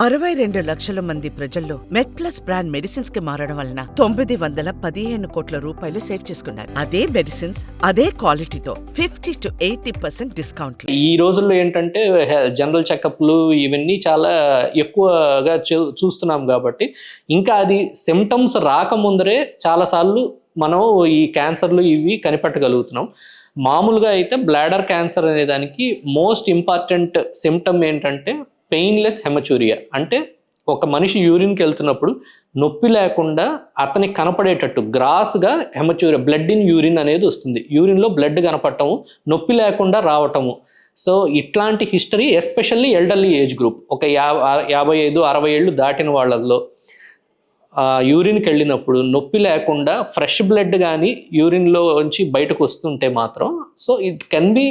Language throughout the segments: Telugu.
62 లక్షల మంది ప్రజల్లో మెడ్ప్లస్ బ్రాండ్ మెడిసిన్స్ కి మారడం వలన 915 కోట్ల రూపాయలు సేవ్ చేసుకున్నారు. అదే మెడిసిన్స్ అదే క్వాలిటీతో 50 to 80% డిస్కౌంట్. ఈ రోజుల్లో ఏంటంటే జనరల్ చెకప్లు ఇవన్నీ చాలా ఎక్కువగా చూస్తున్నాం కాబట్టి ఇంకా అది సిమ్టమ్స్ రాకముందరే చాలాసార్లు మనం ఈ క్యాన్సర్లు ఇవి కనిపెట్టగలుగుతున్నాం. మామూలుగా అయితే బ్లాడర్ క్యాన్సర్ అనే దానికి మోస్ట్ ఇంపార్టెంట్ సిమ్టమ్ ఏంటంటే పెయిన్లెస్ హెమచూరియా. అంటే ఒక మనిషి యూరిన్కి వెళ్తున్నప్పుడు నొప్పి లేకుండా అతనికి కనపడేటట్టు గ్రాస్గా హెమచూరియా, బ్లడ్ ఇన్ యూరిన్ అనేది వస్తుంది. యూరిన్లో బ్లడ్ కనపడటము, నొప్పి లేకుండా రావటము. సో ఇట్లాంటి history especially elderly age group, ఒక 55-60 ఏళ్ళు దాటిన వాళ్ళల్లో యూరిన్కి వెళ్ళినప్పుడు నొప్పి లేకుండా ఫ్రెష్ బ్లడ్ కానీ యూరిన్లో నుంచి బయటకు వస్తుంటే మాత్రం so it can be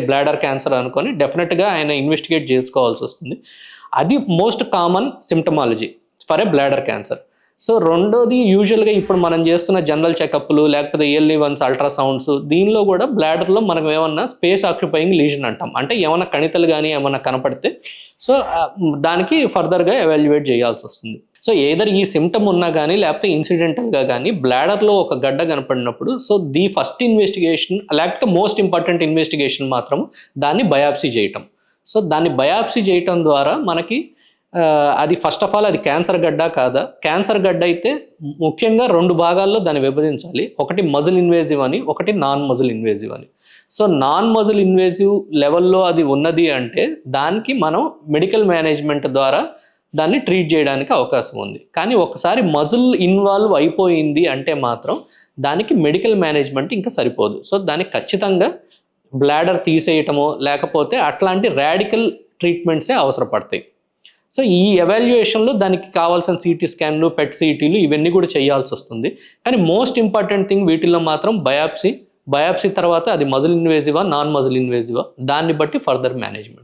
bladder cancer అనుకొని డెఫినెట్గా ఆయన ఇన్వెస్టిగేట్ చేసుకోవాల్సి వస్తుంది. అది most common symptomatology for a bladder cancer. So రెండోది యూజువల్గా ఇప్పుడు మనం చేస్తున్న జనరల్ చెకప్లు లేకపోతే ఇయర్లీ వన్స్ అల్ట్రాసౌండ్స్, దీనిలో కూడా బ్లాడర్లో మనం ఏమన్నా స్పేస్ ఆక్యుపైయింగ్ లీజన్ అంటాం. అంటే ఏమన్నా కణితలు కానీ ఏమన్నా కనపడితే సో దానికి ఫర్దర్గా ఎవాల్యుయేట్ చేయాల్సి వస్తుంది. సో ఏదర్ ఈ సిమ్టమ్ ఉన్నా కానీ లేకపోతే ఇన్సిడెంటల్గా కానీ బ్లాడర్లో ఒక గడ్డ కనపడినప్పుడు సో ది ఫస్ట్ ఇన్వెస్టిగేషన్ లేకపోతే మోస్ట్ ఇంపార్టెంట్ ఇన్వెస్టిగేషన్ మాత్రం దాన్ని బయాప్సీ చేయటం. సో దాన్ని బయాప్సీ చేయటం ద్వారా మనకి అది ఫస్ట్ ఆఫ్ ఆల్ అది క్యాన్సర్ గడ్డ కాదా, క్యాన్సర్ గడ్డ అయితే ముఖ్యంగా 2 భాగాల్లో దాన్ని విభజించాలి. ఒకటి మజిల్ ఇన్వేజివ్ అని, ఒకటి నాన్ మజిల్ ఇన్వేజివ్ అని. సో నాన్ మజిల్ ఇన్వేజివ్ లెవెల్లో అది ఉన్నది అంటే దానికి మనం మెడికల్ మేనేజ్మెంట్ ద్వారా దాన్ని ట్రీట్ చేయడానికి అవకాశం ఉంది. కానీ ఒకసారి మజిల్ ఇన్వాల్వ్ అయిపోయింది అంటే మాత్రం దానికి మెడికల్ మేనేజ్మెంట్ ఇంకా సరిపోదు. సో దానికి ఖచ్చితంగా బ్లాడర్ తీసేయటమో లేకపోతే అట్లాంటి రాడికల్ ట్రీట్మెంట్సే అవసరపడతాయి. సో ఈ ఎవాల్యుయేషన్లో దానికి కావాల్సిన సిటీ స్కాన్లు, పెట్ సిటీలు ఇవన్నీ కూడా చేయాల్సి వస్తుంది. కానీ మోస్ట్ ఇంపార్టెంట్ థింగ్ వీటిల్లో మాత్రం బయాప్సీ తర్వాత అది మజిల్ ఇన్వేజివా నాన్ మజిల్ ఇన్వేజివా దాన్ని బట్టి ఫర్దర్ మేనేజ్మెంట్.